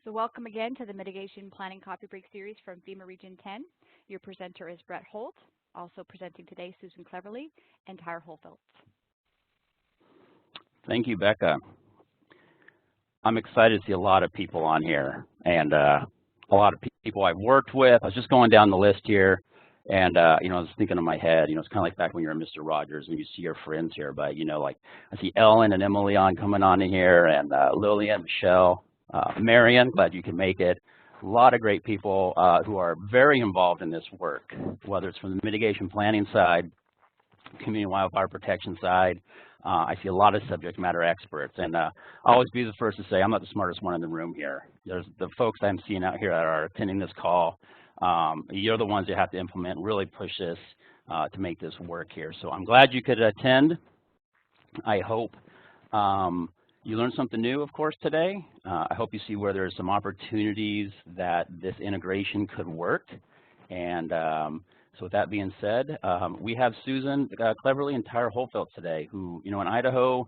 So welcome again to the Mitigation Planning Coffee Break Series from FEMA Region 10. Your presenter is Brett Holt. Also presenting today, Susan Cleverly and Tyre Holfeldt. Thank you, Becca. I'm excited to see a lot of people on here, and a lot of people I've worked with. I was just going down the list here, and I was thinking in my head, it's kind of like back when you're Mr. Rogers and you see your friends here, but like I see Ellen and Emily coming on in here, and Lillian, Michelle, Marion, glad you can make it. A lot of great people who are very involved in this work, whether it's from the mitigation planning side, community wildfire protection side. I see a lot of subject matter experts, and I'll always be the first to say I'm not the smartest one in the room here. There's the folks I'm seeing out here that are attending this call. You're the ones that have to implement, really push this to make this work here. So I'm glad you could attend. I hope you learned something new, of course, today. I hope you see where there's some opportunities that this integration could work. And so with that being said, we have Susan Cleverly and Tyre Holfeldt today, who, in Idaho,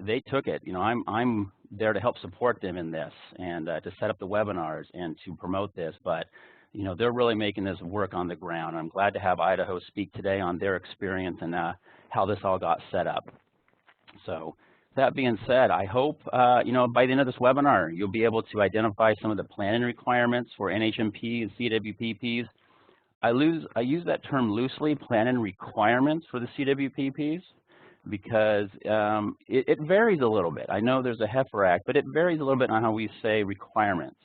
they took it. I'm there to help support them in this and to set up the webinars and to promote this. But, they're really making this work on the ground. I'm glad to have Idaho speak today on their experience and how this all got set up. So that being said, I hope, by the end of this webinar, you'll be able to identify some of the planning requirements for NHMP and CWPPs. I use that term loosely, planning requirements for the CWPPs, because it varies a little bit. I know there's a HEFR Act, but it varies a little bit on how we say requirements.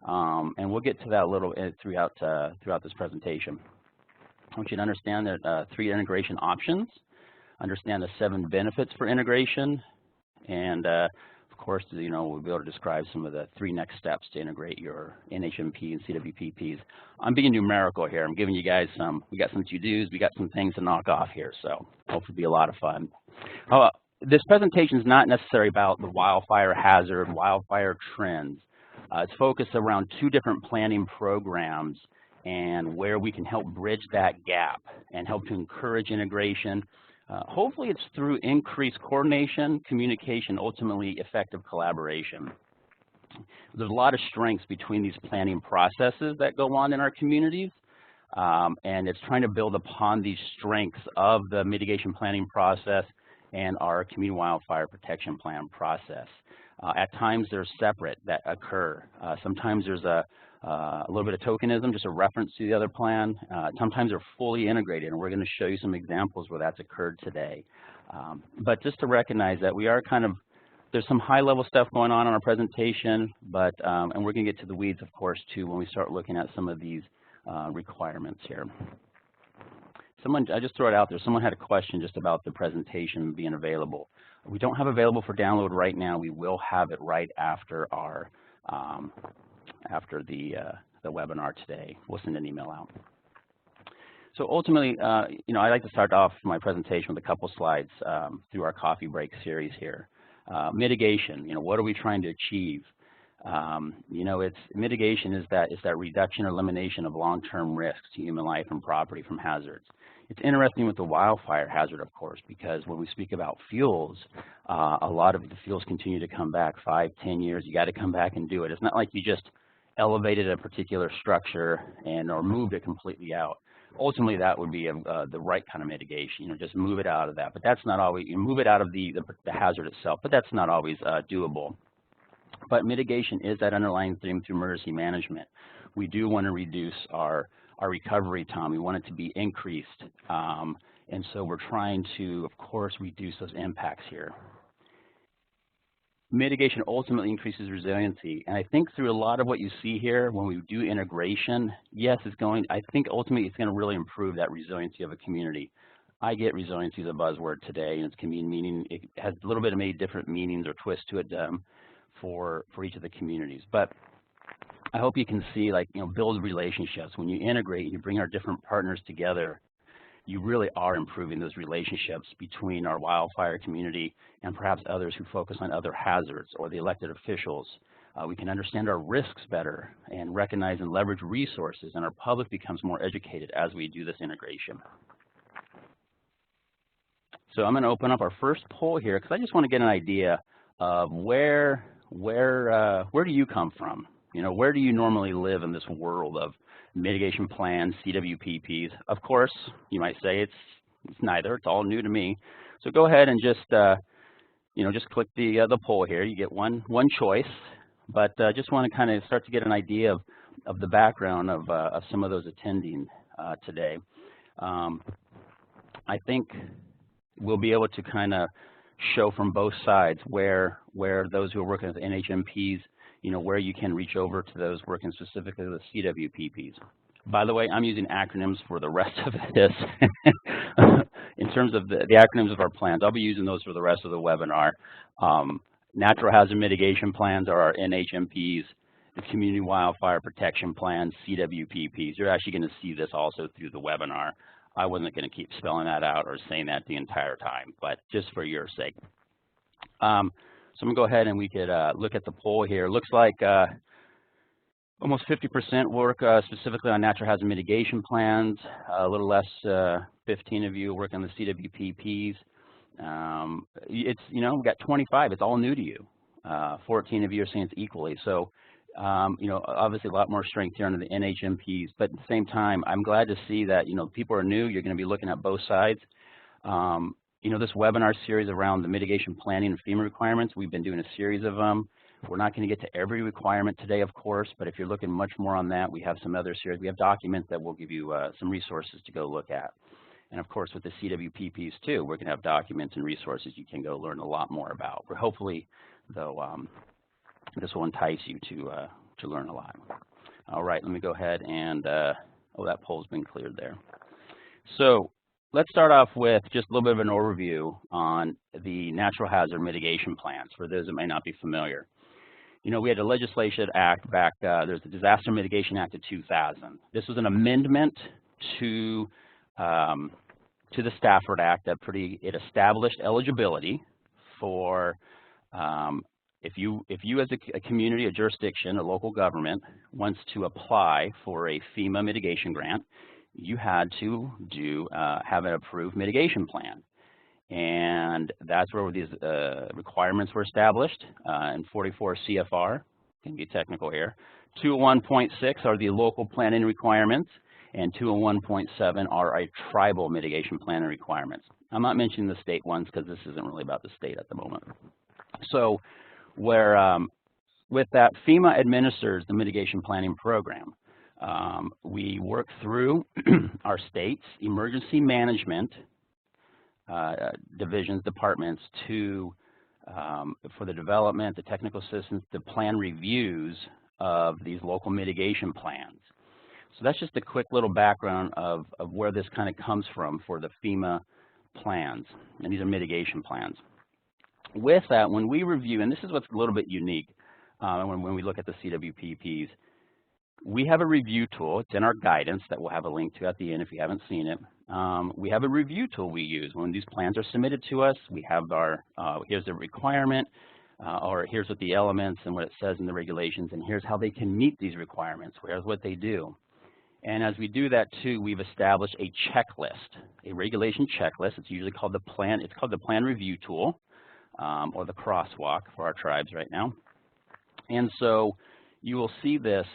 And we'll get to that a little throughout this presentation. I want you to understand that 3 integration options, understand the 7 benefits for integration, and of course, we'll be able to describe some of the 3 next steps to integrate your NHMP and CWPPs. I'm being numerical here. I'm giving you guys we got some to-dos, we got some things to knock off here, so hopefully it'll be a lot of fun. This presentation is not necessarily about the wildfire hazard, wildfire trends. It's focused around 2 different planning programs and where we can help bridge that gap and help to encourage integration. Hopefully it's through increased coordination, communication, ultimately effective collaboration. There's a lot of strengths between these planning processes that go on in our communities, and it's trying to build upon these strengths of the mitigation planning process and our community wildfire protection plan process. At times they're separate that occur. Sometimes there's a little bit of tokenism, just a reference to the other plan. Sometimes they're fully integrated, and we're going to show you some examples where that's occurred today. But just to recognize that we are there's some high-level stuff going on in our presentation, but and we're going to get to the weeds, of course, too, when we start looking at some of these requirements here. I just throw it out there. Someone had a question just about the presentation being available. We don't have available for download right now. We will have it right after our after the webinar today. We'll send an email out. So ultimately, I like to start off my presentation with a couple slides through our coffee break series here. Mitigation, what are we trying to achieve? Mitigation is that reduction or elimination of long-term risks to human life and property from hazards. It's interesting with the wildfire hazard, of course, because when we speak about fuels, a lot of the fuels continue to come back 5, 10 years. You got to come back and do it. It's not like you just elevated a particular structure or moved it completely out. Ultimately, that would be the right kind of mitigation. Just move it out of that. But that's not always. You move it out of the hazard itself, but that's not always doable. But mitigation is that underlying theme through emergency management. We do want to reduce our recovery time. We want it to be increased. And so we're trying to, of course, reduce those impacts here. Mitigation ultimately increases resiliency. And I think through a lot of what you see here, when we do integration, yes, I think ultimately it's going to really improve that resiliency of a community. I get resiliency as a buzzword today, and it has a little bit of many different meanings or twists to it for each of the communities. But I hope you can see, build relationships. When you integrate, you bring our different partners together, you really are improving those relationships between our wildfire community and perhaps others who focus on other hazards or the elected officials. We can understand our risks better and recognize and leverage resources, and our public becomes more educated as we do this integration. So I'm going to open up our first poll here because I just want to get an idea of where where do you come from? You know, where do you normally live in this world of mitigation plans, CWPPs? Of course, you might say it's neither. It's all new to me. So go ahead and just you know, just click the poll here. You get one choice, but just want to kind of start to get an idea of the background of some of those attending today. I think we'll be able to kind of show from both sides where those who are working with NHMPs, you know, where you can reach over to those working specifically with CWPPs. By the way, I'm using acronyms for the rest of this. In terms of the acronyms of our plans, I'll be using those for the rest of the webinar. Natural Hazard Mitigation Plans are our NHMPs. The Community Wildfire Protection Plans, CWPPs. You're actually going to see this also through the webinar. I wasn't going to keep spelling that out or saying that the entire time, but just for your sake. So I'm going to go ahead and we could look at the poll here. Looks like almost 50% work specifically on natural hazard mitigation plans. A little less, 15 of you work on the CWPPs. It's, you know, we've got 25. It's all new to you. 14 of you are saying it's equally. So, you know, obviously a lot more strength here under the NHMPs, but at the same time, I'm glad to see that, you know, people are new. You're going to be looking at both sides. You know, this webinar series around the mitigation planning and FEMA requirements, we've been doing a series of them. We're not going to get to every requirement today, of course, but if you're looking much more on that, we have some other series. We have documents that will give you some resources to go look at. And of course, with the CWPPs too, we're going to have documents and resources you can go learn a lot more about. But hopefully, though, this will entice you to learn a lot. All right, let me go ahead and, oh, that poll's been cleared there. So let's start off with just a little bit of an overview on the natural hazard mitigation plans for those that may not be familiar. You know, we had a legislation act back, there's the Disaster Mitigation Act of 2000. This was an amendment to the Stafford Act that it established eligibility for if you as a community, a jurisdiction, a local government wants to apply for a FEMA mitigation grant, you had to have an approved mitigation plan. And that's where these requirements were established in 44 CFR, can be technical here. 201.6 are the local planning requirements, and 201.7 are a tribal mitigation planning requirements. I'm not mentioning the state ones because this isn't really about the state at the moment. So with that, FEMA administers the mitigation planning program. We work through our state's emergency management divisions, departments for the development, the technical assistance, the plan reviews of these local mitigation plans. So that's just a quick little background of where this kind of comes from for the FEMA plans, and these are mitigation plans. With that, when we review, and this is what's a little bit unique when we look at the CWPPs, we have a review tool. It's in our guidance that we'll have a link to at the end if you haven't seen it. We have a review tool we use. When these plans are submitted to us, we have our, here's the requirement, or here's what the elements and what it says in the regulations, and here's how they can meet these requirements. Here's what they do. And as we do that too, we've established a checklist, a regulation checklist. It's usually called the plan. It's called the plan review tool, or the crosswalk for our tribes right now. And so you will see this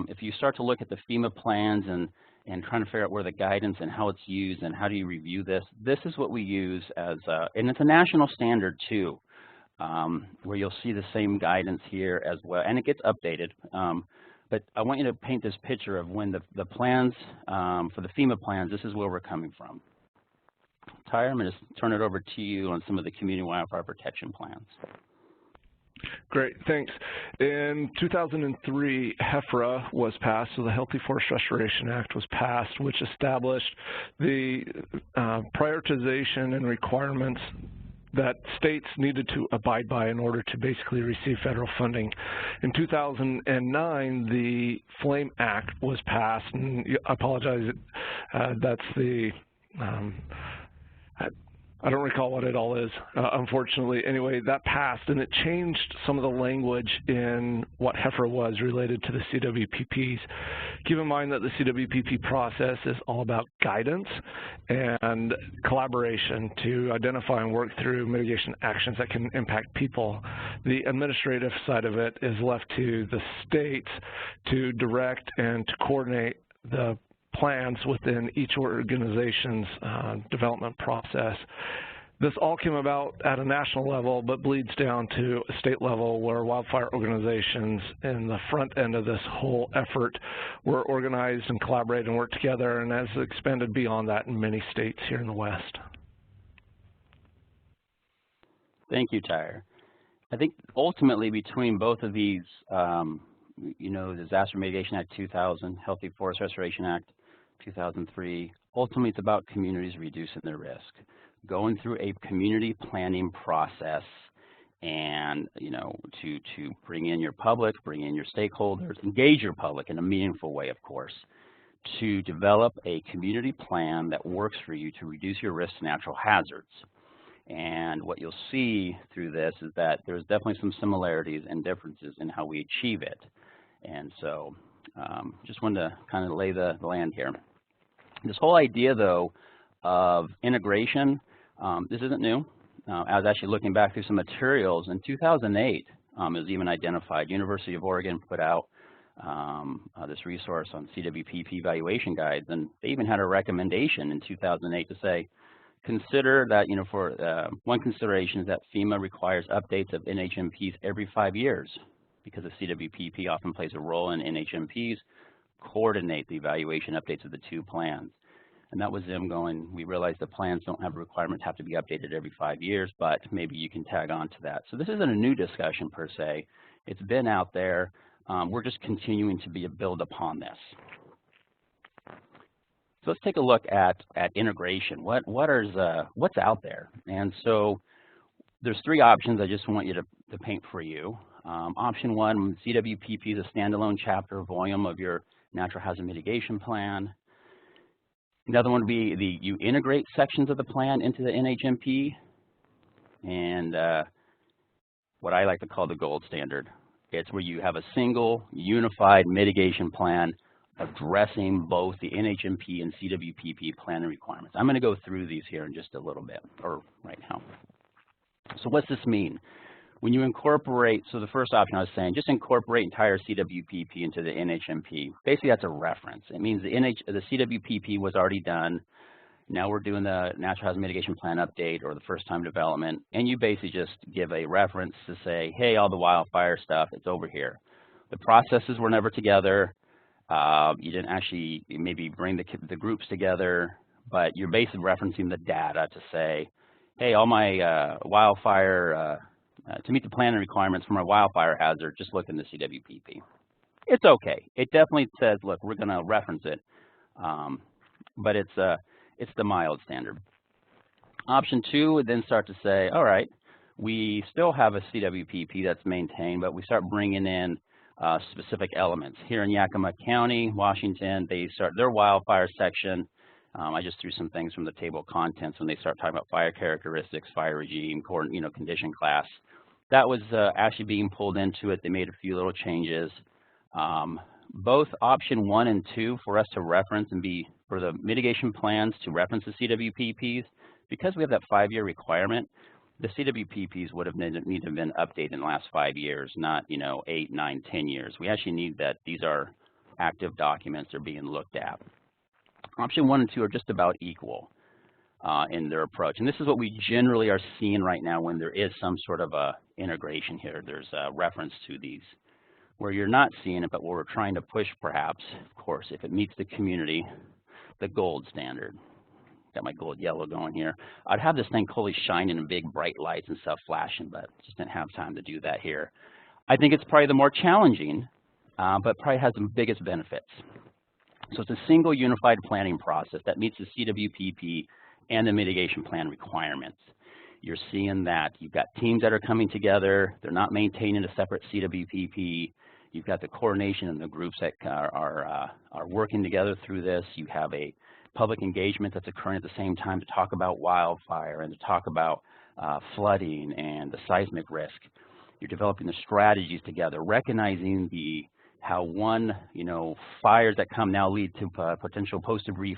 if you start to look at the FEMA plans and trying to figure out where the guidance and how it's used and how do you review this. This is what we use as, and it's a national standard too, where you'll see the same guidance here as well, and it gets updated. But I want you to paint this picture of when the plans, for the FEMA plans, this is where we're coming from. Tyre, I'm going to turn it over to you on some of the Community Wildfire Protection Plans. Great, thanks. In 2003, HEFRA was passed, so the Healthy Forest Restoration Act was passed, which established the prioritization and requirements that states needed to abide by in order to basically receive federal funding. In 2009, the FLAME Act was passed, and I apologize, that's the I don't recall what it all is, unfortunately. Anyway, that passed, and it changed some of the language in what HEFRA was related to the CWPPs. Keep in mind that the CWPP process is all about guidance and collaboration to identify and work through mitigation actions that can impact people. The administrative side of it is left to the states to direct and to coordinate the plans within each organization's development process. This all came about at a national level, but bleeds down to a state level where wildfire organizations in the front end of this whole effort were organized and collaborated and worked together, and has expanded beyond that in many states here in the West. Thank you, Tyre. I think ultimately between both of these, Disaster Mitigation Act 2000, Healthy Forest Restoration Act 2003, ultimately it's about communities reducing their risk. Going through a community planning process and, to bring in your public, bring in your stakeholders, engage your public in a meaningful way, of course, to develop a community plan that works for you to reduce your risk to natural hazards. And what you'll see through this is that there's definitely some similarities and differences in how we achieve it. And so just wanted to kind of lay the land here. This whole idea, though, of integration, this isn't new. I was actually looking back through some materials. In 2008, it was even identified. University of Oregon put out this resource on CWPP evaluation guides, and they even had a recommendation in 2008 to say, consider that, one consideration is that FEMA requires updates of NHMPs every 5 years, because the CWPP often plays a role in NHMPs coordinate the evaluation updates of the two plans. And that was them going, we realize the plans don't have a requirement to have to be updated every 5 years, but maybe you can tag on to that. So this isn't a new discussion per se. It's been out there. We're just continuing to build upon this. So let's take a look at integration. What's out there? And so there's 3 options I just want you to paint for you. Option 1, CWPP is a standalone chapter or volume of your Natural Hazard Mitigation Plan. Another one would be you integrate sections of the plan into the NHMP, and what I like to call the gold standard. It's where you have a single unified mitigation plan addressing both the NHMP and CWPP planning requirements. I'm going to go through these here in just a little bit, or right now. So what's this mean? When you incorporate, so the first option I was saying, just incorporate entire CWPP into the NHMP. Basically, that's a reference. It means the CWPP was already done. Now we're doing the Natural Hazard Mitigation Plan update or the first time development, and you basically just give a reference to say, hey, all the wildfire stuff, it's over here. The processes were never together. You didn't actually maybe bring the groups together, but you're basically referencing the data to say, hey, all my wildfire, to meet the planning requirements for my wildfire hazard, just look in the CWPP. It's okay. It definitely says, look, we're going to reference it, but it's the mild standard. Option 2 would then start to say, all right, we still have a CWPP that's maintained, but we start bringing in specific elements. Here in Yakima County, Washington, they start their wildfire section. I just threw some things from the table of contents when they start talking about fire characteristics, fire regime, condition class. That was actually being pulled into it. They made a few little changes. Both option 1 and 2 for us to reference and for the mitigation plans to reference the CWPPs, because we have that 5-year requirement, the CWPPs would have needed to have been updated in the last 5 years, not 8, 9, 10 years. We actually need that. These are active documents that are being looked at. Option 1 and 2 are just about equal in their approach. And this is what we generally are seeing right now when there is some sort of a integration here. There's a reference to these. Where you're not seeing it, but where we're trying to push perhaps, of course, if it meets the community, the gold standard. Got my gold yellow going here. I'd have this thing totally shining and big bright lights and stuff flashing, but just didn't have time to do that here. I think it's probably the more challenging, but probably has the biggest benefits. So it's a single unified planning process that meets the CWPP and the mitigation plan requirements. You're seeing that you've got teams that are coming together. They're not maintaining a separate CWPP. You've got the coordination and the groups that are working together through this. You have a public engagement that's occurring at the same time to talk about wildfire and to talk about flooding and the seismic risk. You're developing the strategies together, recognizing how fires that come now lead to potential post-debris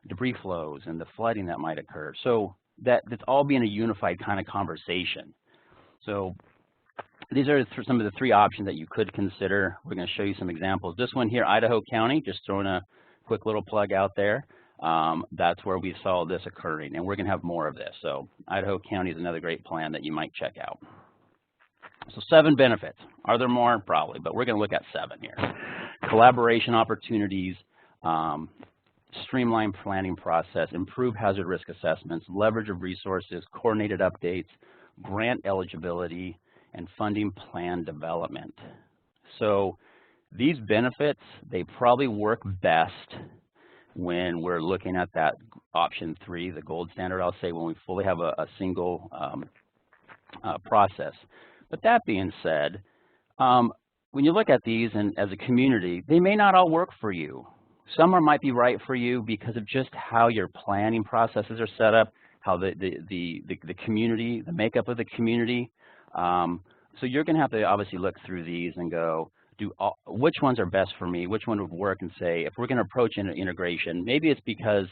debris flows and the flooding that might occur. So that's all being a unified kind of conversation. So these are some of the 3 options that you could consider. We're going to show you some examples. This one here, Idaho County, just throwing a quick little plug out there. That's where we saw this occurring, and we're going to have more of this. So Idaho County is another great plan that you might check out. So 7 benefits. Are there more? Probably, but we're going to look at 7 here. Collaboration opportunities, streamlined planning process, improved hazard risk assessments, leverage of resources, coordinated updates, grant eligibility, and funding plan development. So these benefits, they probably work best when we're looking at that option 3, the gold standard, I'll say, when we fully have a single process. But that being said, when you look at these and as a community, they may not all work for you. Some might be right for you because of just how your planning processes are set up, how the community, the makeup of the community. So you're going to have to obviously look through these and go, which ones are best for me? Which one would work? And say, if we're going to approach integration, maybe it's because,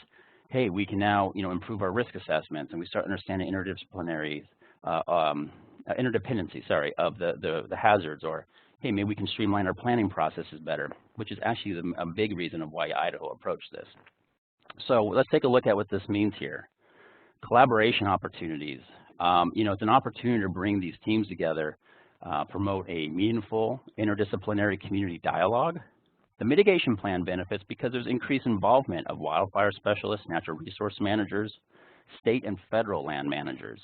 hey, we can now improve our risk assessments and we start understanding interdependency, of the hazards, or hey, maybe we can streamline our planning processes better, which is actually a big reason of why Idaho approached this. So let's take a look at what this means here. Collaboration opportunities. It's an opportunity to bring these teams together, promote a meaningful interdisciplinary community dialogue. The mitigation plan benefits because there's increased involvement of wildfire specialists, natural resource managers, state and federal land managers.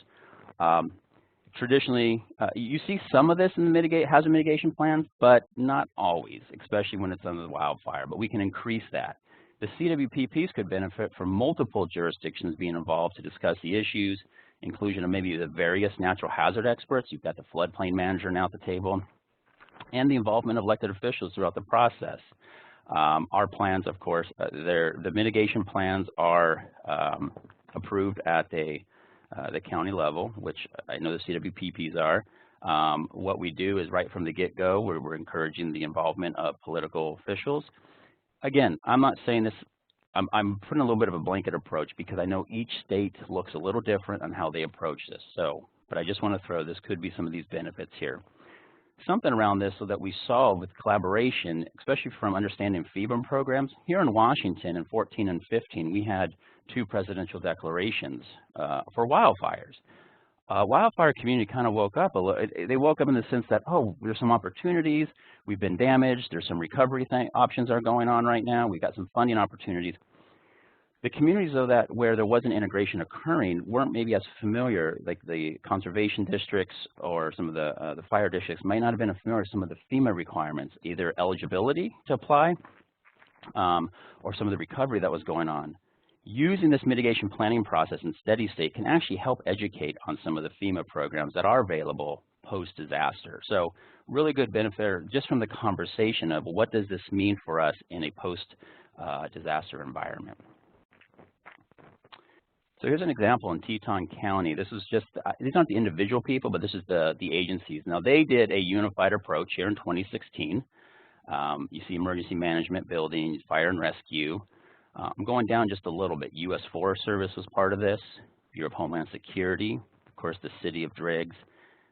Traditionally, you see some of this in the hazard mitigation plans, but not always, especially when it's under the wildfire, but we can increase that. The CWPPs could benefit from multiple jurisdictions being involved to discuss the issues, inclusion of maybe the various natural hazard experts. You've got the floodplain manager now at the table, and the involvement of elected officials throughout the process. Our plans, of course, the mitigation plans are approved at the county level, which I know the CWPPs are. What we do is right from the get-go, we're encouraging the involvement of political officials. Again, I'm not saying this, I'm putting a little bit of a blanket approach because I know each state looks a little different on how they approach this. But I just want to throw, this could be some of these benefits here. Something around this so that we saw with collaboration, especially from understanding FEMA programs. Here in Washington in 14 and 15, we had 2 presidential declarations for wildfires. Wildfire community kind of woke up a little. They woke up in the sense that, oh, there's some opportunities. We've been damaged. There's some recovery options are going on right now. We've got some funding opportunities. The communities, though, where there wasn't integration occurring weren't maybe as familiar, like the conservation districts or some of the fire districts might not have been familiar with some of the FEMA requirements, either eligibility to apply or some of the recovery that was going on. Using this mitigation planning process in steady state can actually help educate on some of the FEMA programs that are available post-disaster. So really good benefit just from the conversation of what does this mean for us in a post-disaster environment. So here's an example in Teton County. This is just, these aren't the individual people, but this is the agencies. Now they did a unified approach here in 2016. You see emergency management buildings, fire and rescue. I'm going down just a little bit. U.S. Forest Service was part of this, Bureau of Homeland Security, of course the City of Driggs.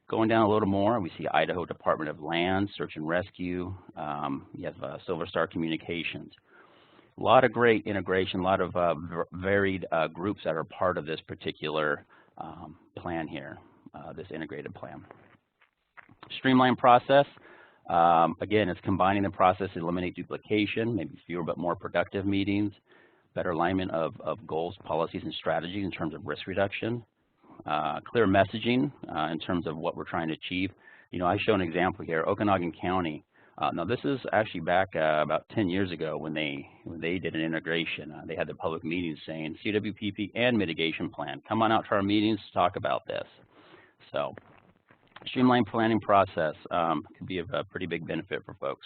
Going down a little more, we see Idaho Department of Land, Search and Rescue. You have Silver Star Communications. A lot of great integration, a lot of varied groups that are part of this particular plan here, this integrated plan. Streamlined process. Again, it's combining the process to eliminate duplication, maybe fewer but more productive meetings, better alignment of goals, policies, and strategies in terms of risk reduction, clear messaging in terms of what we're trying to achieve. I show an example here, Okanagan County. Now this is actually back about 10 years ago when they did an integration. They had the public meetings saying CWPP and mitigation plan. Come on out to our meetings to talk about this. So streamlined planning process could be of a pretty big benefit for folks.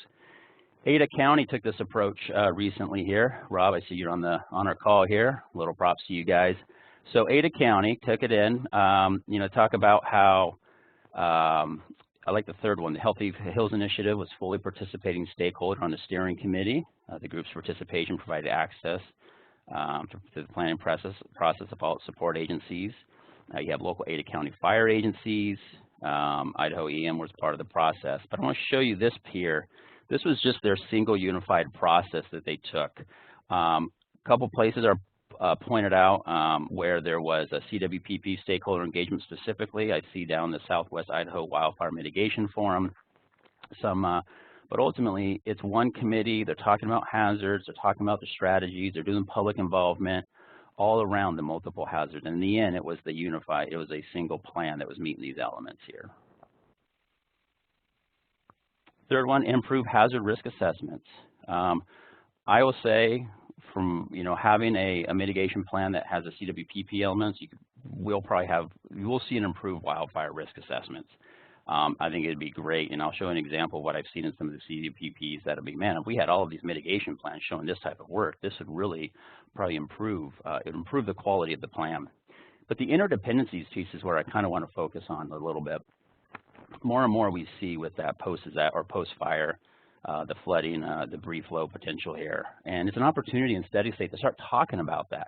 Ada County took this approach recently here. Rob, I see you're on our call here. Little props to you guys. So Ada County took it in, talk about how, I like the third one, the Healthy Hills Initiative was fully participating stakeholder on the steering committee. The group's participation provided access to the planning process of all support agencies. You have local Ada County fire agencies. Idaho EM was part of the process. But I want to show you this here. This was just their single unified process that they took. A couple places are pointed out where there was a CWPP stakeholder engagement specifically. I see down the Southwest Idaho Wildfire Mitigation Forum. But ultimately, it's one committee. They're talking about hazards. They're talking about the strategies. They're doing public involvement all around the multiple hazards. And in the end, it was a single plan that was meeting these elements here. Third one, improve hazard risk assessments. I will say from having a mitigation plan that has a CWPP elements, you will see an improved wildfire risk assessments. I think it'd be great, and I'll show an example of what I've seen in some of the CWPPs that'll be, man, if we had all of these mitigation plans showing this type of work, this would really probably improve the quality of the plan. But the interdependencies piece is where I kind of want to focus on a little bit. More and more we see with that post-fire, the flooding, debris flow potential here. And it's an opportunity in steady state to start talking about that.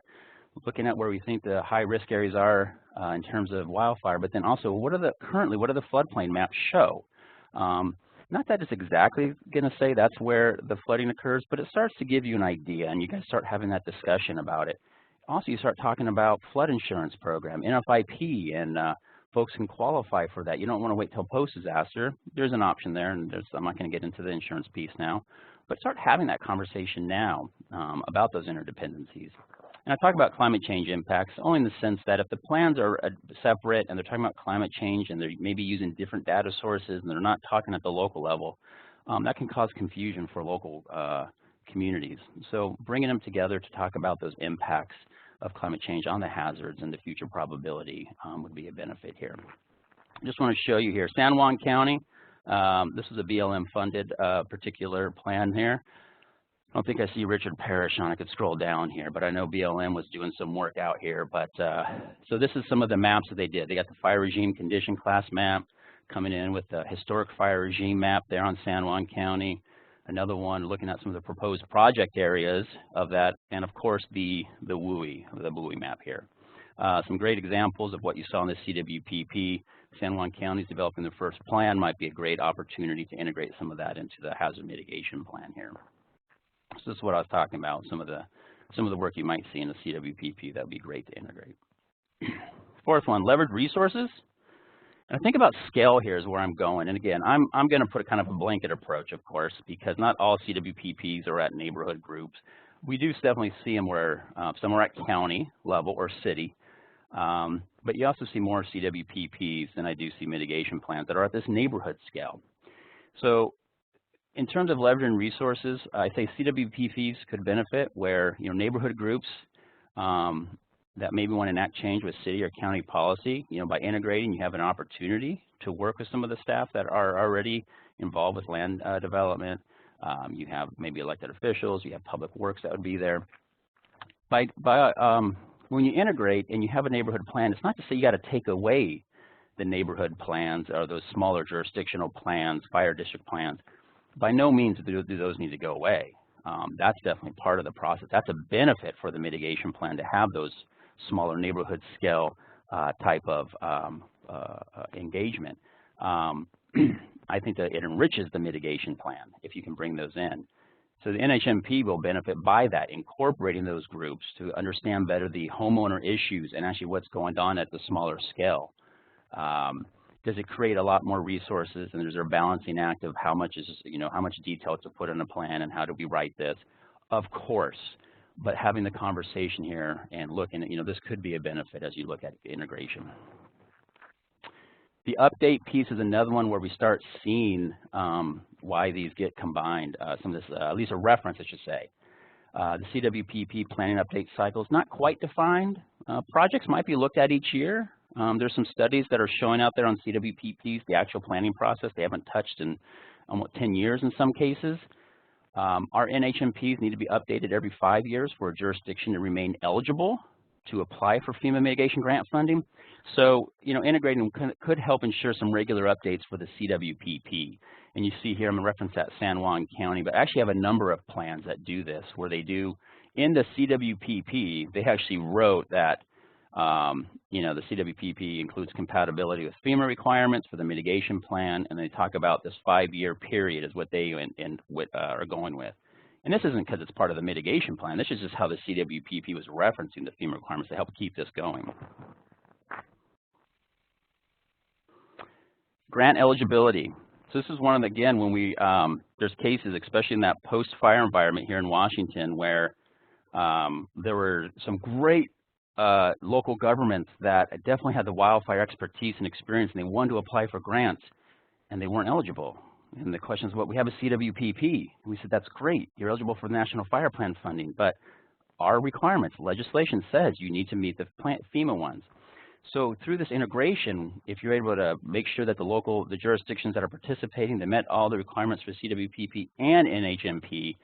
Looking at where we think the high risk areas are in terms of wildfire, but then also what do the floodplain maps show? Not that it's exactly going to say that's where the flooding occurs, but it starts to give you an idea, and you guys start having that discussion about it. Also, you start talking about flood insurance program, NFIP, and folks can qualify for that. You don't want to wait till post-disaster. There's an option there, and I'm not going to get into the insurance piece now, but start having that conversation now about those interdependencies. And I talk about climate change impacts only in the sense that if the plans are separate and they're talking about climate change and they're maybe using different data sources and they're not talking at the local level, that can cause confusion for local communities. So bringing them together to talk about those impacts of climate change on the hazards and the future probability would be a benefit here. I just want to show you here, San Juan County, this is a BLM funded particular plan here. I don't think I see Richard Parrish on. I could scroll down here, but I know BLM was doing some work out here. But so this is some of the maps that they did. They got the fire regime condition class map coming in with the historic fire regime map there on San Juan County. Another one looking at some of the proposed project areas of that, and of course the WUI map here. Some great examples of what you saw in the CWPP. San Juan County is developing their first plan. Might be a great opportunity to integrate some of that into the hazard mitigation plan here. So this is what I was talking about, some of the work you might see in the CWPP that would be great to integrate. Fourth one, leverage resources. And I think about scale here is where I'm going. And again, I'm going to put a kind of a blanket approach, of course, because not all CWPPs are at neighborhood groups. We do definitely see them where some are at county level or city, but you also see more CWPPs than I do see mitigation plans that are at this neighborhood scale. So in terms of leveraging resources, I say CWPPs could benefit where neighborhood groups that maybe want to enact change with city or county policy. By integrating, you have an opportunity to work with some of the staff that are already involved with land development. You have maybe elected officials. You have public works that would be there. When you integrate and you have a neighborhood plan, it's not to say you got to take away the neighborhood plans or those smaller jurisdictional plans, fire district plans. By no means do those need to go away. That's definitely part of the process. That's a benefit for the mitigation plan to have those smaller neighborhood scale type of engagement. I think that it enriches the mitigation plan if you can bring those in. So the NHMP will benefit by that, incorporating those groups to understand better the homeowner issues and actually what's going on at the smaller scale. Does it create a lot more resources, and there's a balancing act of how much is, how much detail to put in a plan and how do we write this? Of course, but having the conversation here and looking at, this could be a benefit as you look at integration. The update piece is another one where we start seeing why these get combined. Some of this, at least a reference, I should say. The CWPP planning update cycle is not quite defined. Projects might be looked at each year. There's some studies that are showing out there on CWPPs, the actual planning process. They haven't touched in almost 10 years in some cases. Our NHMPs need to be updated every 5 years for a jurisdiction to remain eligible to apply for FEMA mitigation grant funding. So, integrating could help ensure some regular updates for the CWPP. And you see here, I'm going to reference that San Juan County, but I actually have a number of plans that do this, where they do, in the CWPP, they actually wrote that, the CWPP includes compatibility with FEMA requirements for the mitigation plan, and they talk about this 5-year period is what they are going with. And this isn't because it's part of the mitigation plan. This is just how the CWPP was referencing the FEMA requirements to help keep this going. Grant eligibility. So this is one of the, again, when we, there's cases, especially in that post-fire environment here in Washington, where there were some great local governments that definitely had the wildfire expertise and experience, and they wanted to apply for grants, and they weren't eligible. And the question is, well, we have a CWPP. We said, that's great. You're eligible for the National Fire Plan funding, but our requirements, legislation says you need to meet the FEMA ones. So through this integration, if you're able to make sure that the jurisdictions that are participating, they met all the requirements for CWPP and NHMP,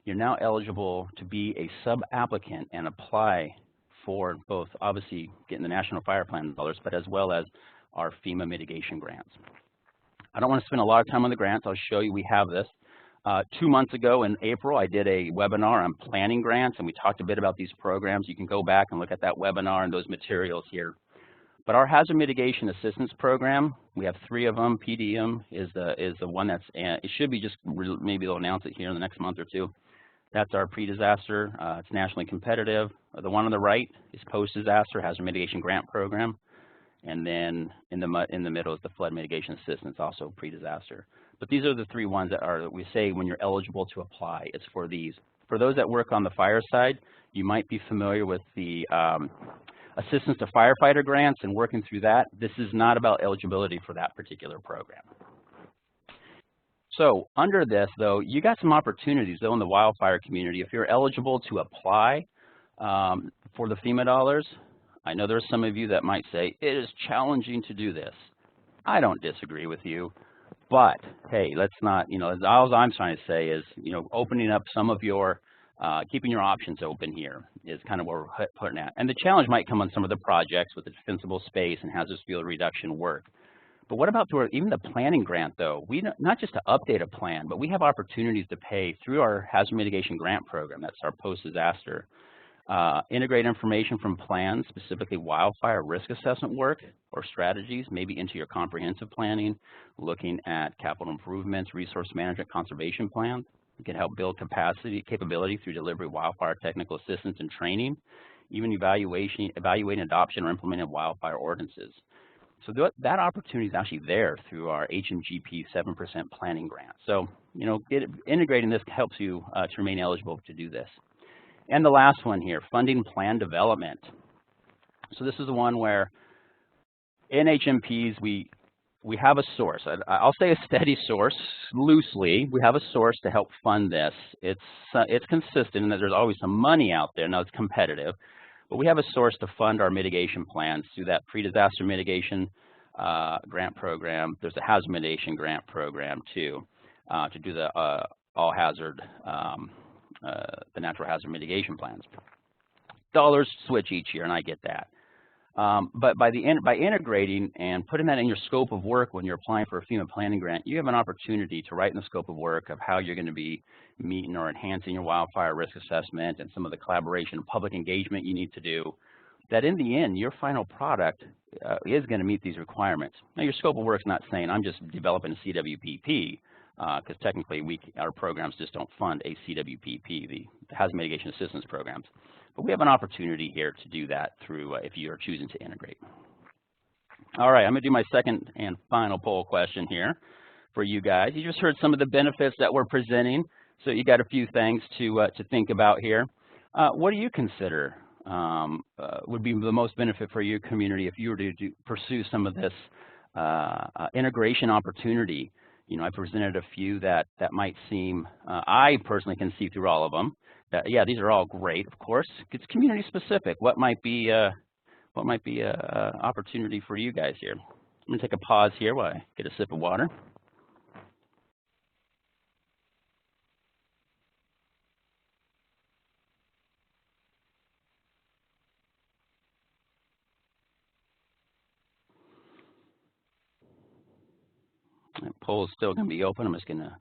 you're now eligible to be a sub-applicant and apply for both, obviously, getting the National Fire Plan dollars, but as well as our FEMA mitigation grants. I don't want to spend a lot of time on the grants. I'll show you we have this. 2 months ago in April, I did a webinar on planning grants, and we talked a bit about these programs. You can go back and look at that webinar and those materials here. But our Hazard Mitigation Assistance Program, we have 3 of them. PDM is the one that's, it should be just, maybe they'll announce it here in the next month or 2. That's our pre-disaster. It's nationally competitive. The one on the right is post-disaster Hazard Mitigation Grant Program. And then in the middle is the Flood Mitigation Assistance, also pre-disaster. But these are the 3 ones that we say when you're eligible to apply, it's for these. For those that work on the fire side, you might be familiar with the Assistance to Firefighter grants and working through that. This is not about eligibility for that particular program. So under this, though, you got some opportunities, though, in the wildfire community. If you're eligible to apply for the FEMA dollars, I know there's some of you that might say, it is challenging to do this. I don't disagree with you, but hey, let's not, all I'm trying to say is, opening up some of your, keeping your options open here is kind of what we're putting at. And the challenge might come on some of the projects with the defensible space and hazardous field reduction work. But what about even the planning grant, though? We not just to update a plan, but we have opportunities to pay through our Hazard Mitigation Grant Program. That's our post-disaster. Integrate information from plans, specifically wildfire risk assessment work or strategies, maybe into your comprehensive planning, looking at capital improvements, resource management, conservation plans. You can help build capability through delivery of wildfire technical assistance and training, even evaluating adoption or implementing wildfire ordinances. So that opportunity is actually there through our HMGP 7% planning grant. So, integrating this helps you to remain eligible to do this. And the last one here, funding plan development. So this is the one where NHMPs, we have a source. I'll say a steady source, loosely. We have a source to help fund this. It's consistent in that there's always some money out there. Now it's competitive. But we have a source to fund our mitigation plans through that pre-disaster mitigation grant program. There's a hazard mitigation grant program, too, to do the all hazard, the natural hazard mitigation plans. Dollars switch each year, and I get that. But by integrating and putting that in your scope of work when you're applying for a FEMA planning grant, you have an opportunity to write in the scope of work of how you're going to be meeting or enhancing your wildfire risk assessment and some of the collaboration and public engagement you need to do, that in the end, your final product is going to meet these requirements. Now, your scope of work is not saying I'm just developing a CWPP, because technically our programs just don't fund a CWPP, the Hazard Mitigation Assistance Programs. But we have an opportunity here to do that through if you are choosing to integrate. All right, I'm going to do my second and final poll question here for you guys. You just heard some of the benefits that we're presenting, so you got a few things to think about here. What do you consider would be the most benefit for your community if you were to pursue some of this integration opportunity? I presented a few that might seem, I personally can see through all of them, that, yeah, these are all great, of course. It's community specific. What might be a opportunity for you guys here? I'm going to take a pause here while I get a sip of water. poll is still going to be open. I'm just going to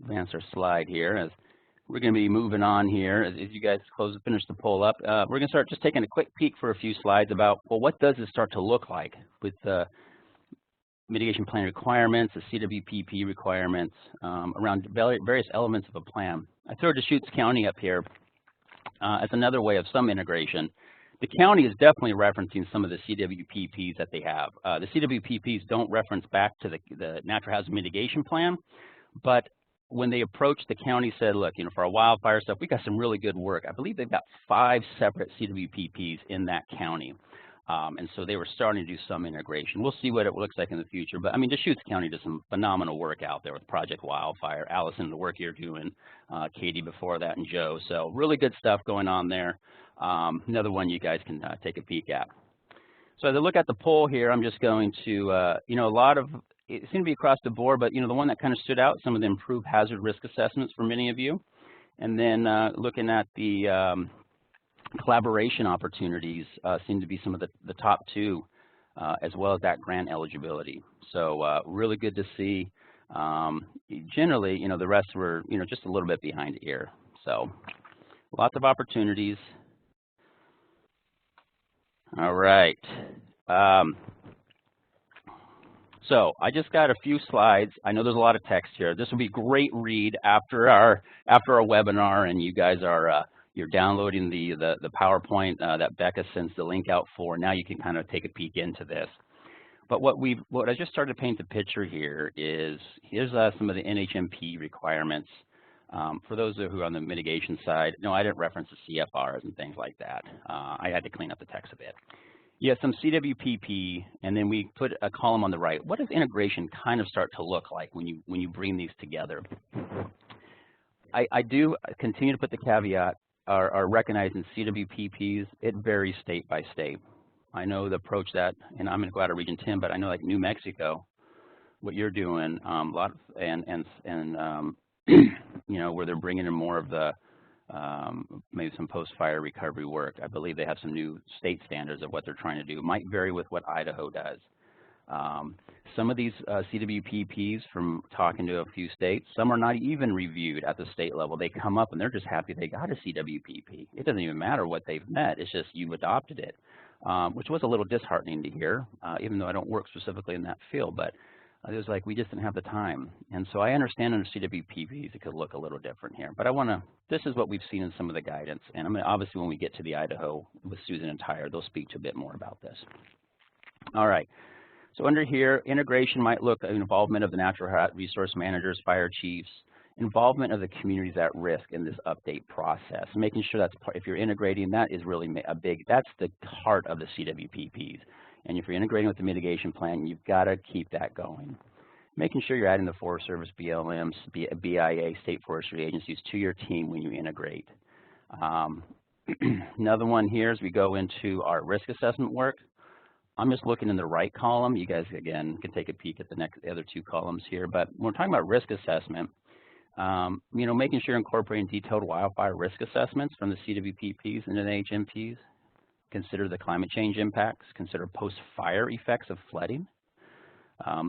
advance our slide here as we're going to be moving on here as you guys finish the poll up. We're going to start just taking a quick peek for a few slides about, well, what does this start to look like with mitigation plan requirements, the CWPP requirements, around various elements of a plan. I throw Deschutes County up here as another way of some integration. The county is definitely referencing some of the CWPPs that they have. The CWPPs don't reference back to the Natural Hazard Mitigation Plan, but when they approached the county, said, look, you know, for our wildfire stuff, we got some really good work. I believe they've got 5 separate CWPPs in that county. And so they were starting to do some integration. We'll see what it looks like in the future. But I mean, Deschutes County does some phenomenal work out there with Project Wildfire. Allison, the work you're doing, Katie before that, and Joe. So really good stuff going on there. Another one you guys can take a peek at. So as I look at the poll here, I'm just going to, you know, a lot of, it seemed to be across the board, but, you know, the one that kind of stood out, some of the improved hazard risk assessments for many of you. And then looking at the collaboration opportunities seem to be some of the top 2, as well as that grant eligibility. So really good to see. Generally, you know, the rest were, you know, just a little bit behind here. So lots of opportunities. All right. So I just got a few slides. I know there's a lot of text here. This will be a great read after our webinar, and you guys are you're downloading the PowerPoint that Becca sends the link out for. Now you can kind of take a peek into this. But what I just started to paint the picture here is here's some of the NHMP requirements. For those who are on the mitigation side, no, I didn't reference the CFRs and things like that. I had to clean up the text a bit. Yeah, some CWPP, and then we put a column on the right. What does integration kind of start to look like when you bring these together? I do continue to put the caveat, are recognizing CWPPs. It varies state by state. I know the approach that, and I'm going to go out of Region 10, but I know like New Mexico, what you're doing, a lot of, and you know, where they're bringing in more of the maybe some post-fire recovery work. I believe they have some new state standards of what they're trying to do. It might vary with what Idaho does. Some of these CWPPs, from talking to a few states, some are not even reviewed at the state level. They come up and they're just happy they got a CWPP. It doesn't even matter what they've met. It's just you adopted it, which was a little disheartening to hear, even though I don't work specifically in that field. But it was like we just didn't have the time. And so I understand under CWPPs it could look a little different here. But I want to, this is what we've seen in some of the guidance. And I mean, obviously when we get to the Idaho with Susan and Tyre, they'll speak to a bit more about this. All right. So under here, integration might look at involvement of the natural resource managers, fire chiefs, involvement of the communities at risk in this update process, making sure that's, if you're integrating, that is really a big, that's the heart of the CWPPs. And if you're integrating with the mitigation plan, you've got to keep that going. Making sure you're adding the Forest Service, BLMs, BIA, state forestry agencies to your team when you integrate. Another one here as we go into our risk assessment work. I'm just looking in the right column. You guys, again, can take a peek at the other 2 columns here. But when we're talking about risk assessment, you know, making sure you're incorporating detailed wildfire risk assessments from the CWPPs and the NHMPs. Consider the climate change impacts, consider post-fire effects of flooding.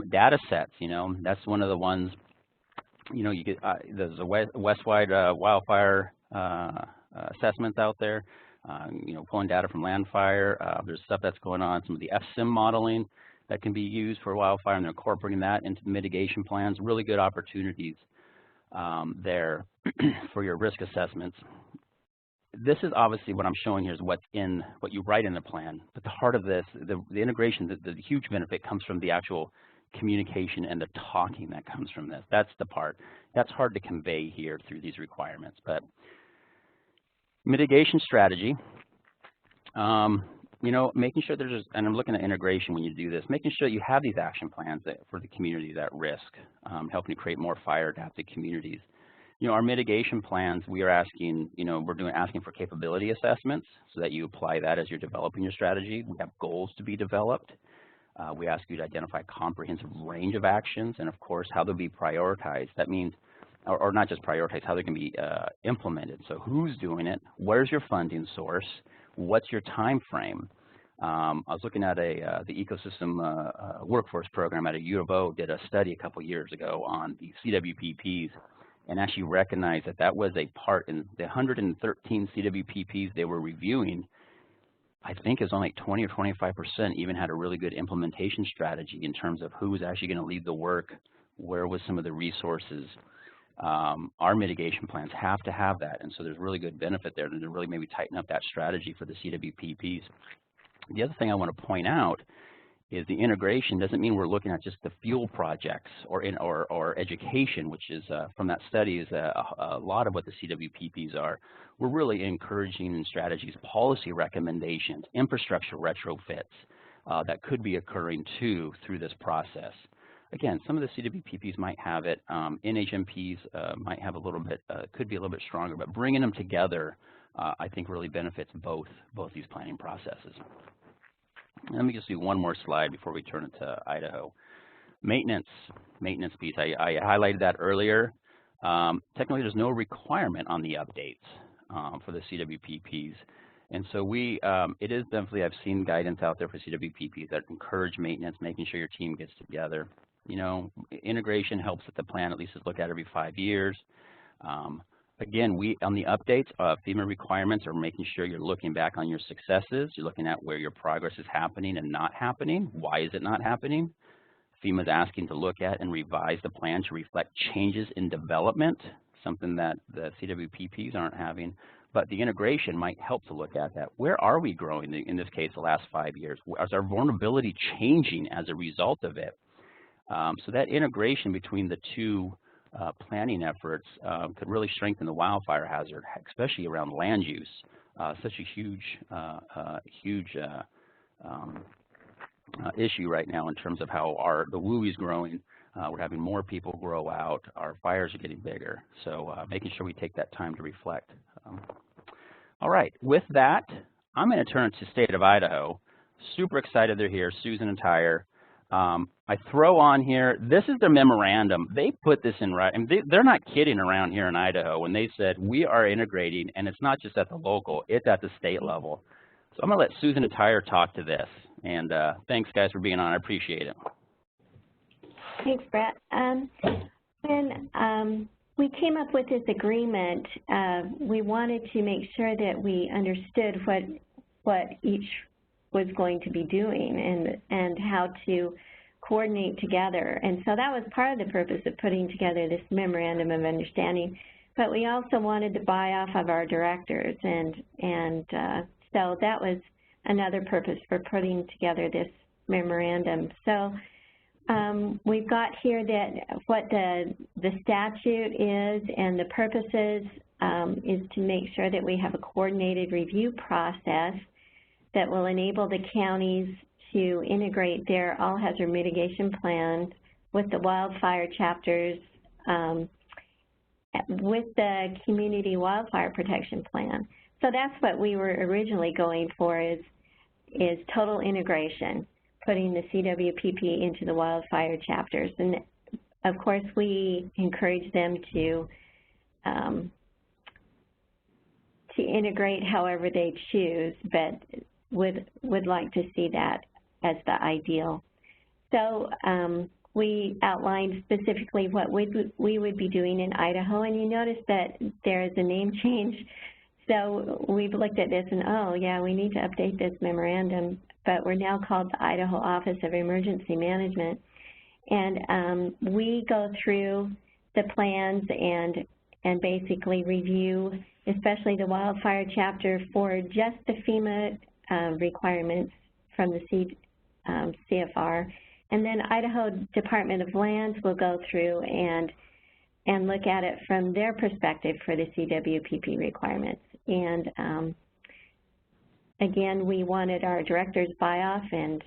Data sets, you know, that's one of the ones, you know, you get, there's a west-wide wildfire assessments out there, you know, pulling data from land fire. There's stuff that's going on, some of the FSIM modeling that can be used for wildfire, and they're incorporating that into the mitigation plans. Really good opportunities there for your risk assessments. This is obviously what I'm showing here is what's in what you write in the plan. But the heart of this, the integration, the huge benefit comes from the actual communication and the talking that comes from this. That's the part. That's hard to convey here through these requirements. But mitigation strategy, you know, making sure there's, and I'm looking at integration when you do this, making sure you have these action plans for the communities at risk, helping to create more fire-adapted communities. You know, our mitigation plans, we are asking, you know, asking for capability assessments so that you apply that as you're developing your strategy. We have goals to be developed. We ask you to identify a comprehensive range of actions and, of course, how they'll be prioritized. That means, or not just prioritized, how they can be implemented. So who's doing it? Where's your funding source? What's your time frame? I was looking at the ecosystem workforce program at a U of O, did a study a couple years ago on the CWPPs, and actually recognized that that was a part in the 113 CWPPs they were reviewing. I think it's only like 20 or 25% even had a really good implementation strategy in terms of who was actually going to lead the work, where was some of the resources. Our mitigation plans have to have that, and so there's really good benefit there to really maybe tighten up that strategy for the CWPPs. The other thing I want to point out is the integration doesn't mean we're looking at just the fuel projects or education, which is from that study is a lot of what the CWPPs are. We're really encouraging in strategies, policy recommendations, infrastructure retrofits that could be occurring too through this process. Again, some of the CWPPs might have it. NHMPs might have a little bit, could be a little bit stronger, but bringing them together, I think really benefits both these planning processes. Let me just do one more slide before we turn it to Idaho. Maintenance piece, I highlighted that earlier. Technically, there's no requirement on the updates for the CWPPs. And so it is definitely, I've seen guidance out there for CWPPs that encourage maintenance, making sure your team gets together. You know, integration helps at the plan, at least is looked at every 5 years. Again, on the updates, FEMA requirements are making sure you're looking back on your successes. You're looking at where your progress is happening and not happening. Why is it not happening? FEMA is asking to look at and revise the plan to reflect changes in development, something that the CWPPs aren't having. But the integration might help to look at that. Where are we growing, in this case, the last 5 years? Is our vulnerability changing as a result of it? So that integration between the two planning efforts could really strengthen the wildfire hazard, especially around land use. Such a huge issue right now in terms of how the WUI is growing. We're having more people grow out. Our fires are getting bigger. So making sure we take that time to reflect. All right, with that, I'm going to turn to the state of Idaho. Super excited they're here, Susan and Tyre. I throw on here, this is their memorandum. They put this in writing. They're not kidding around here in Idaho when they said we are integrating, and it's not just at the local, it's at the state level. So I'm going to let Susan and Tyre talk to this. And thanks, guys, for being on. I appreciate it. Thanks, Brett. When we came up with this agreement, we wanted to make sure that we understood what each was going to be doing and how to coordinate together. And so that was part of the purpose of putting together this memorandum of understanding. But we also wanted to buy off of our directors, and so that was another purpose for putting together this memorandum. So we've got here that what the statute is and the purposes is to make sure that we have a coordinated review process that will enable the counties to integrate their all-hazard mitigation plans with the wildfire chapters with the Community Wildfire Protection Plan. So that's what we were originally going for is total integration, putting the CWPP into the wildfire chapters. And of course, we encourage them to integrate however they choose, but would like to see that as the ideal. So we outlined specifically what we would be doing in Idaho, and you notice that there is a name change. So we've looked at this and, oh, yeah, we need to update this memorandum, but we're now called the Idaho Office of Emergency Management. And we go through the plans and basically review, especially the wildfire chapter, for just the FEMA requirements from the CFR. And then Idaho Department of Lands will go through and look at it from their perspective for the CWPP requirements. And again, we wanted our director's buy-off, and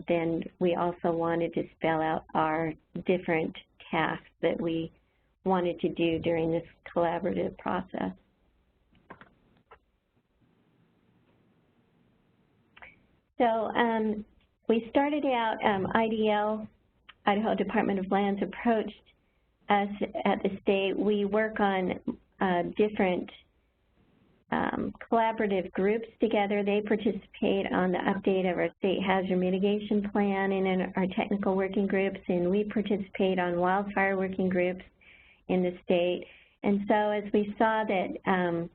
then we also wanted to spell out our different tasks that we wanted to do during this collaborative process. So we started out, IDL, Idaho Department of Lands, approached us at the state. We work on different collaborative groups together. They participate on the update of our state hazard mitigation plan and in our technical working groups, and we participate on wildfire working groups in the state. And so as we saw that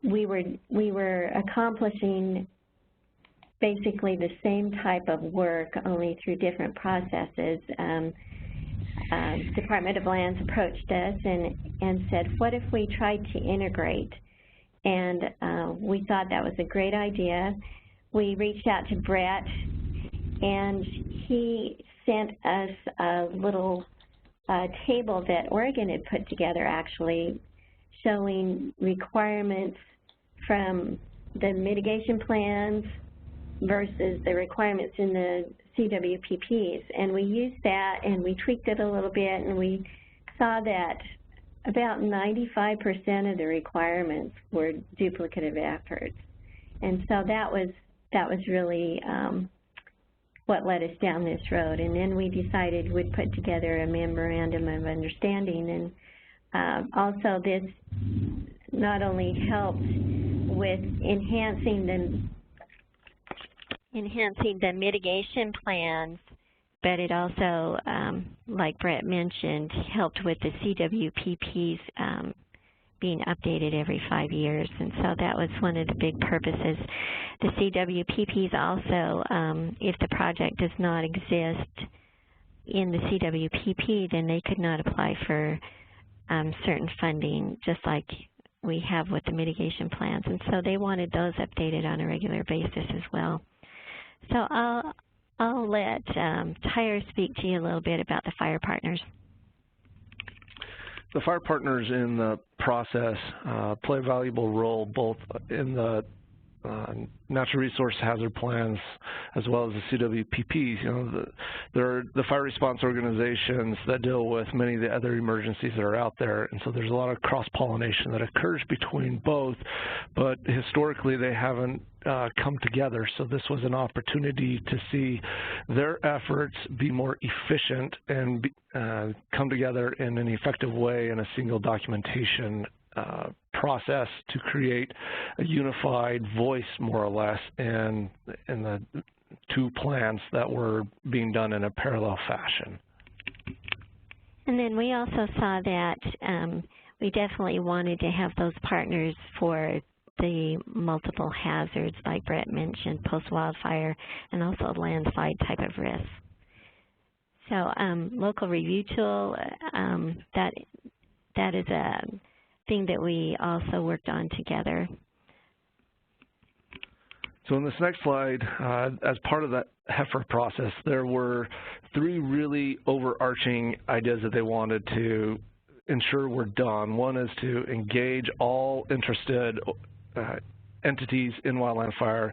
we were accomplishing basically the same type of work, only through different processes, Department of Lands approached us and said, what if we tried to integrate? And we thought that was a great idea. We reached out to Brett, and he sent us a little table that Oregon had put together, actually, showing requirements from the mitigation plans versus the requirements in the CWPPs. And we used that, and we tweaked it a little bit, and we saw that about 95% of the requirements were duplicative efforts. And so that was really what led us down this road. And then we decided we'd put together a memorandum of understanding. And also this not only helped with enhancing the mitigation plans, but it also, like Brett mentioned, helped with the CWPPs being updated every 5 years. And so that was one of the big purposes. The CWPPs also, if the project does not exist in the CWPP, then they could not apply for certain funding, just like we have with the mitigation plans. And so they wanted those updated on a regular basis as well. So I'll let Tyre speak to you a little bit about the fire partners. The fire partners in the process play a valuable role both in the natural resource hazard plans as well as the CWPPs. You know, they're the fire response organizations that deal with many of the other emergencies that are out there, and so there's a lot of cross-pollination that occurs between both, but historically they haven't come together. So this was an opportunity to see their efforts be more efficient and come together in an effective way in a single documentation process to create a unified voice, more or less, in the two plans that were being done in a parallel fashion. And then we also saw that we definitely wanted to have those partners for the multiple hazards, like Brett mentioned, post-wildfire, and also landslide type of risks. So local review tool, that is a thing that we also worked on together. So in this next slide, as part of that HEFR process, there were three really overarching ideas that they wanted to ensure were done. One is to engage all interested entities in wildland fire,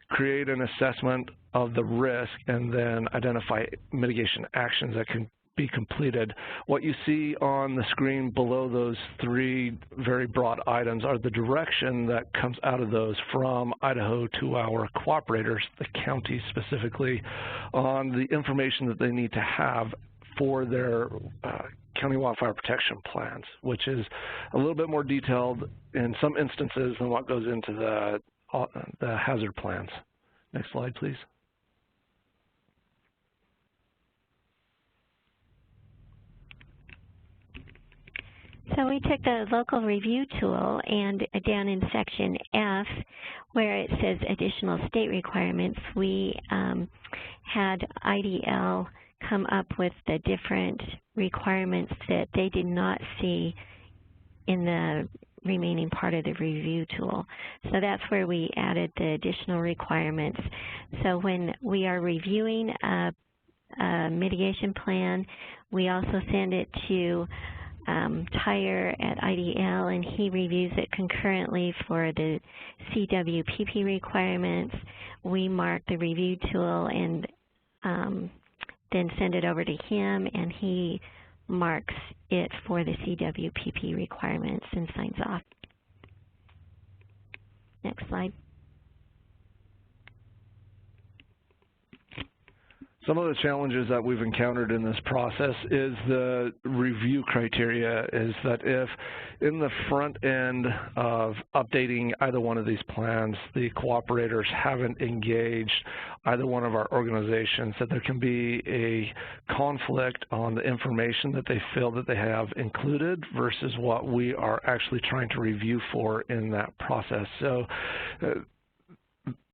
create an assessment of the risk, and then identify mitigation actions that can be completed. What you see on the screen below those three very broad items are the direction that comes out of those from Idaho to our cooperators, the counties specifically, on the information that they need to have for their county wildfire protection plans, which is a little bit more detailed in some instances than what goes into the hazard plans. Next slide, please. So we took the local review tool, and down in section F, where it says additional state requirements, we had IDL come up with the different requirements that they did not see in the remaining part of the review tool. So that's where we added the additional requirements. So when we are reviewing a mitigation plan, we also send it to Tyre at IDL, and he reviews it concurrently for the CWPP requirements. We mark the review tool and then send it over to him, and he marks it for the CWPP requirements and signs off. Next slide. Some of the challenges that we've encountered in this process is the review criteria, is that if in the front end of updating either one of these plans, the cooperators haven't engaged either one of our organizations, that there can be a conflict on the information that they feel that they have included versus what we are actually trying to review for in that process. So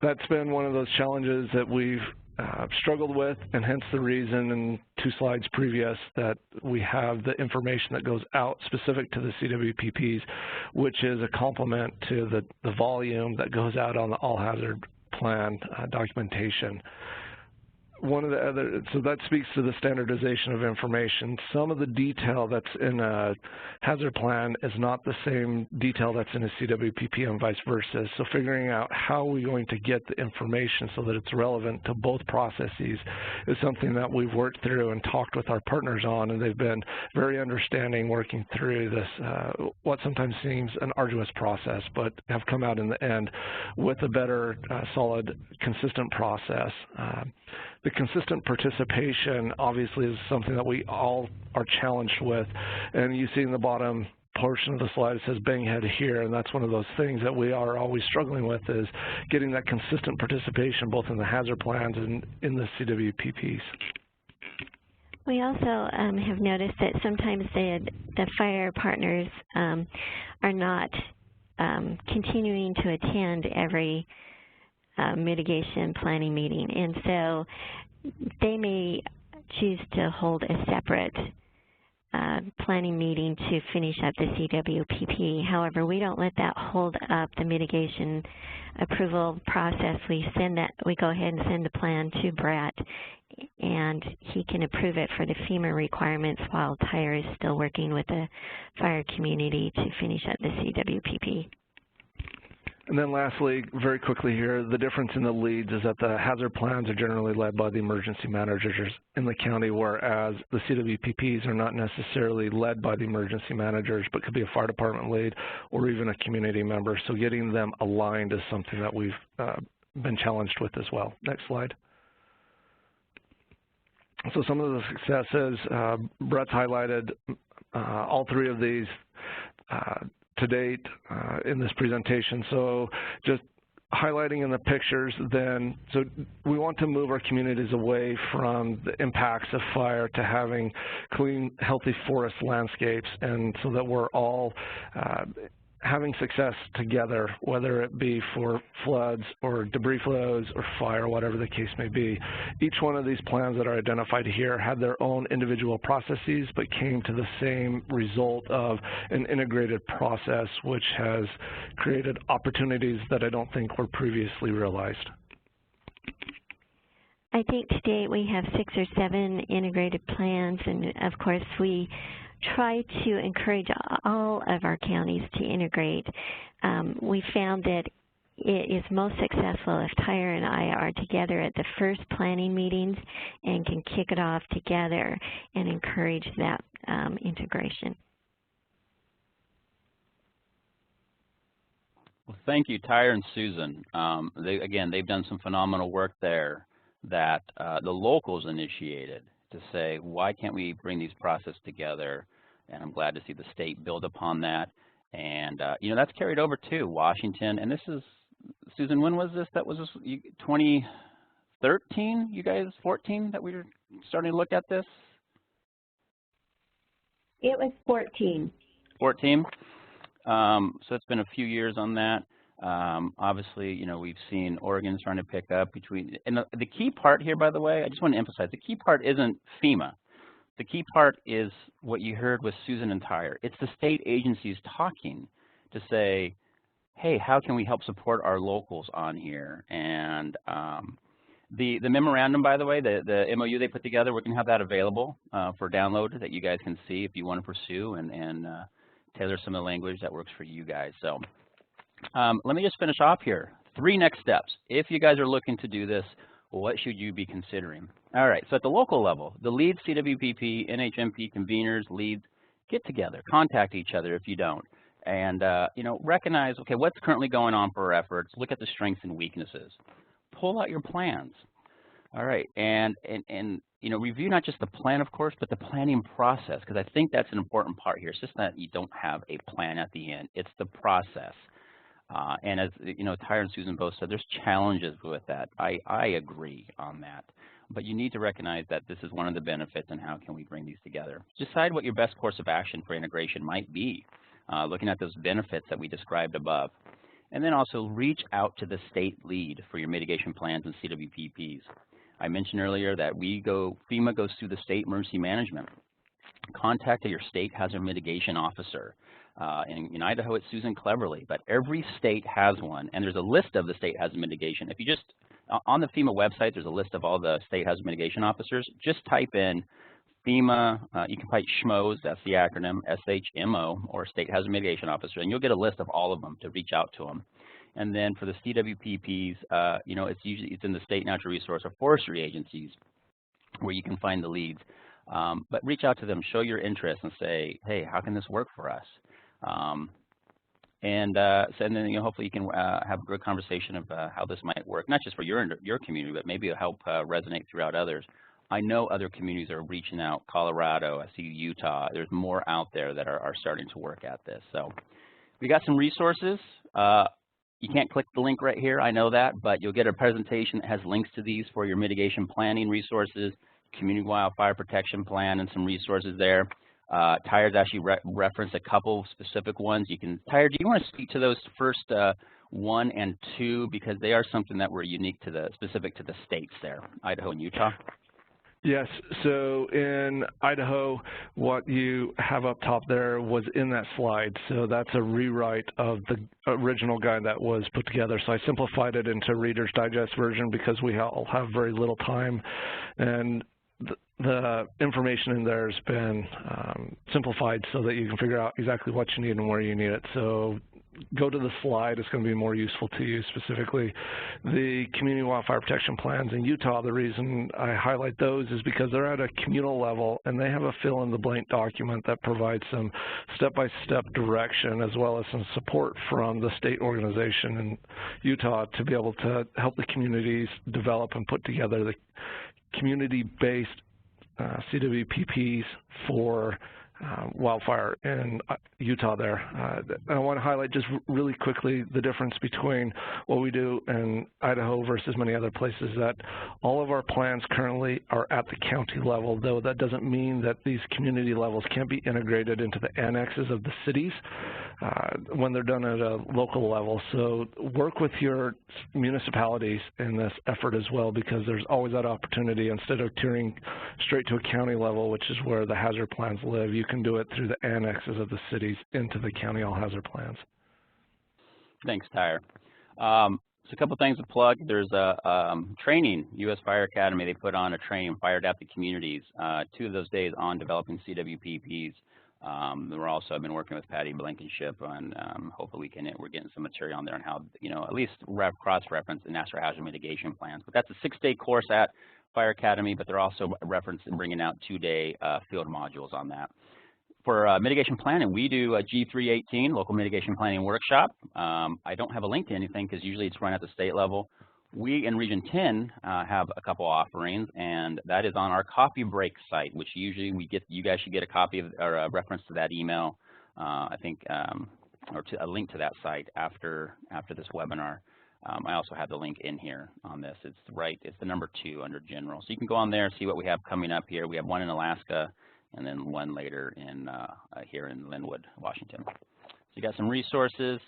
that's been one of those challenges that we've struggled with, and hence the reason in 2 slides previous that we have the information that goes out specific to the CWPPs, which is a complement to the volume that goes out on the all-hazard plan documentation. One of the other, so that speaks to the standardization of information. Some of the detail that's in a hazard plan is not the same detail that's in a CWPP and vice versa. So figuring out how we're going to get the information so that it's relevant to both processes is something that we've worked through and talked with our partners on, and they've been very understanding working through this, what sometimes seems an arduous process, but have come out in the end with a better, solid, consistent process. The consistent participation obviously is something that we all are challenged with, and you see in the bottom portion of the slide it says bang head here, and that's one of those things that we are always struggling with, is getting that consistent participation both in the hazard plans and in the CWPPs. We also have noticed that sometimes the fire partners are not continuing to attend every mitigation planning meeting, and so they may choose to hold a separate planning meeting to finish up the CWPP. However, we don't let that hold up the mitigation approval process. We go ahead and send the plan to Brett, and he can approve it for the FEMA requirements while Tyre is still working with the fire community to finish up the CWPP. And then lastly, very quickly here, the difference in the leads is that the hazard plans are generally led by the emergency managers in the county, whereas the CWPPs are not necessarily led by the emergency managers, but could be a fire department lead or even a community member. So getting them aligned is something that we've been challenged with as well. Next slide. So some of the successes, Brett's highlighted all 3 of these to date in this presentation. So just highlighting in the pictures then, so we want to move our communities away from the impacts of fire to having clean, healthy forest landscapes, and so that we're all having success together, whether it be for floods or debris flows or fire, whatever the case may be. Each one of these plans that are identified here had their own individual processes, but came to the same result of an integrated process, which has created opportunities that I don't think were previously realized. I think to date we have 6 or 7 integrated plans, and of course we try to encourage all of our counties to integrate. We found that it is most successful if Tyre and I are together at the first planning meetings and can kick it off together and encourage that integration. Well, thank you, Tyre and Susan. They've done some phenomenal work there that the locals initiated to say, why can't we bring these processes together? And I'm glad to see the state build upon that. And, you know, that's carried over to Washington. And this is, Susan, when was this? That was 2013, you guys, 14, that we were starting to look at this? It was 14. 14? So it's been a few years on that. Obviously, you know, we've seen Oregon starting to pick up between, and the key part here, by the way, I just want to emphasize, the key part isn't FEMA. The key part is what you heard with Susan and Tyre. It's the state agencies talking to say, hey, how can we help support our locals on here? And the memorandum, by the way, the MOU they put together, we're going to have that available for download that you guys can see if you want to pursue and tailor some of the language that works for you guys. So let me just finish off here. 3 next steps. If you guys are looking to do this, what should you be considering? All right, so at the local level, the leads, CWPP, NHMP conveners, leads, get together, contact each other if you don't, and you know, recognize, okay, what's currently going on for our efforts, look at the strengths and weaknesses, pull out your plans. All right, and you know, review not just the plan, of course, but the planning process, because I think that's an important part here. It's just that you don't have a plan at the end; it's the process. And as you know, Tyra and Susan both said, there's challenges with that. I agree on that, but you need to recognize that this is one of the benefits, and how can we bring these together? Decide what your best course of action for integration might be, looking at those benefits that we described above. And then also reach out to the state lead for your mitigation plans and CWPPs. I mentioned earlier that FEMA goes through the state emergency management. Contact your state hazard mitigation officer. In Idaho, it's Susan Cleverly, but every state has one, and there's a list of the state hazard mitigation. If you just, on the FEMA website, there's a list of all the state hazard mitigation officers. Just type in FEMA, you can type SHMO, that's the acronym, SHMO, or State Hazard Mitigation Officer, and you'll get a list of all of them to reach out to them. And then for the CWPPs, you know, it's in the state natural resource or forestry agencies where you can find the leads. But reach out to them, show your interest, and say, hey, how can this work for us? So and then you know, hopefully you can have a good conversation of how this might work, not just for your community, but maybe it'll help resonate throughout others. I know other communities are reaching out, Colorado, I see Utah. There's more out there that are starting to work at this. So we got some resources. You can't click the link right here, I know that, but you'll get a presentation that has links to these for your mitigation planning resources, Community Wildfire Protection Plan, and some resources there. Tyra's actually referenced a couple specific ones. Tyra, do you want to speak to those first 1 and 2, because they are something that were unique to specific to the states there, Idaho and Utah? Yes, so in Idaho, what you have up top there was in that slide. So that's a rewrite of the original guide that was put together. So I simplified it into Reader's Digest version because we all have very little time. And the information in there has been simplified so that you can figure out exactly what you need and where you need it. So go to the slide, it's going to be more useful to you specifically. The Community Wildfire Protection Plans in Utah, the reason I highlight those is because they're at a communal level and they have a fill-in-the-blank document that provides some step-by-step direction as well as some support from the state organization in Utah to be able to help the communities develop and put together the community-based CWPPs for wildfire in Utah there. I want to highlight just really quickly the difference between what we do in Idaho versus many other places, that all of our plans currently are at the county level, though that doesn't mean that these community levels can't be integrated into the annexes of the cities when they're done at a local level. So work with your municipalities in this effort as well, because there's always that opportunity. Instead of tiering straight to a county level, which is where the hazard plans live, you can do it through the annexes of the cities into the county all hazard plans. Thanks, Tyra. So a couple things to plug. There's a training, U.S. Fire Academy, they put on a training, Fire Adapted Communities, 2 of those days on developing CWPPs. We're also, I've been working with Patty Blankenship on, hopefully we're getting some material on there on how, you know, at least cross-reference the natural hazard mitigation plans. But that's a 6-day course at Fire Academy, but they're also referencing bringing out 2-day field modules on that. For mitigation planning, we do a G318, Local Mitigation Planning Workshop. I don't have a link to anything because usually it's run at the state level. We in Region 10 have a couple offerings, and that is on our Coffee Break site, which usually you guys should get a copy of, or a reference to that email, I think, or to a link to that site after this webinar. I also have the link in here on this. It's the number 2 under General. So you can go on there and see what we have coming up here. We have one in Alaska, and then one later in here in Linwood, Washington. So you got some resources.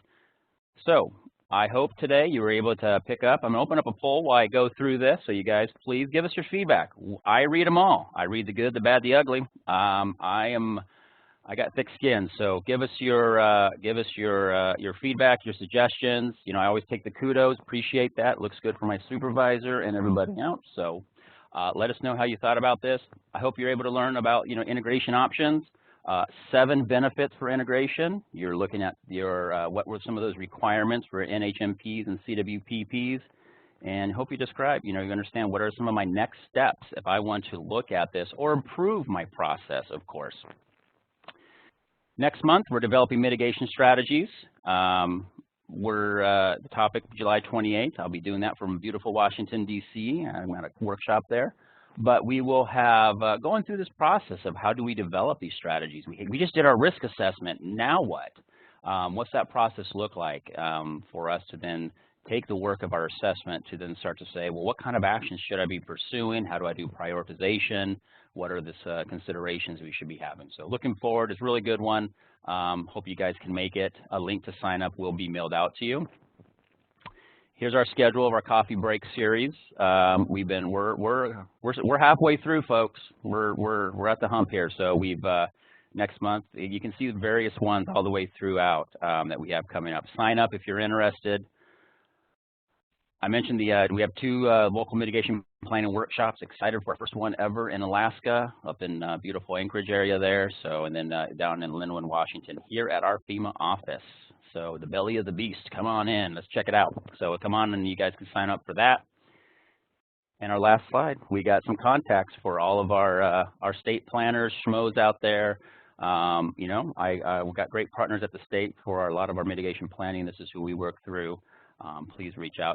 So I hope today you were able to pick up. I'm going to open up a poll while I go through this, so you guys please give us your feedback. I read them all. I read the good, the bad, the ugly. I got thick skin, so give us your feedback, your suggestions. You know, I always take the kudos, appreciate that. It looks good for my supervisor and everybody else. So let us know how you thought about this. I hope you're able to learn about, you know, integration options. 7 benefits for integration. You're looking at your what were some of those requirements for NHMPs and CWPPs, and hope you describe, you know, you understand what are some of my next steps if I want to look at this or improve my process, of course. Next month, we're developing mitigation strategies. the topic July 28th. I'll be doing that from beautiful Washington, D.C. I'm at a workshop there. But we will have going through this process of how do we develop these strategies. We just did our risk assessment. Now what? What's that process look like for us to then take the work of our assessment to then start to say, well, what kind of actions should I be pursuing? How do I do prioritization? What are the considerations we should be having? So looking forward, it's a really good one. Hope you guys can make it. A link to sign up will be mailed out to you. Here's our schedule of our coffee break series. We're halfway through, folks. We're at the hump here. So we've next month you can see the various ones all the way throughout that we have coming up. Sign up if you're interested. I mentioned we have 2 local mitigation planning workshops. Excited for our first one ever in Alaska, up in beautiful Anchorage area there. So, and then down in Linwood, Washington, here at our FEMA office. So the belly of the beast, come on in, let's check it out. So come on and you guys can sign up for that. And our last slide, we got some contacts for all of our state planners, schmoes out there. You know, we've got great partners at the state for a lot of our mitigation planning. This is who we work through. Please reach out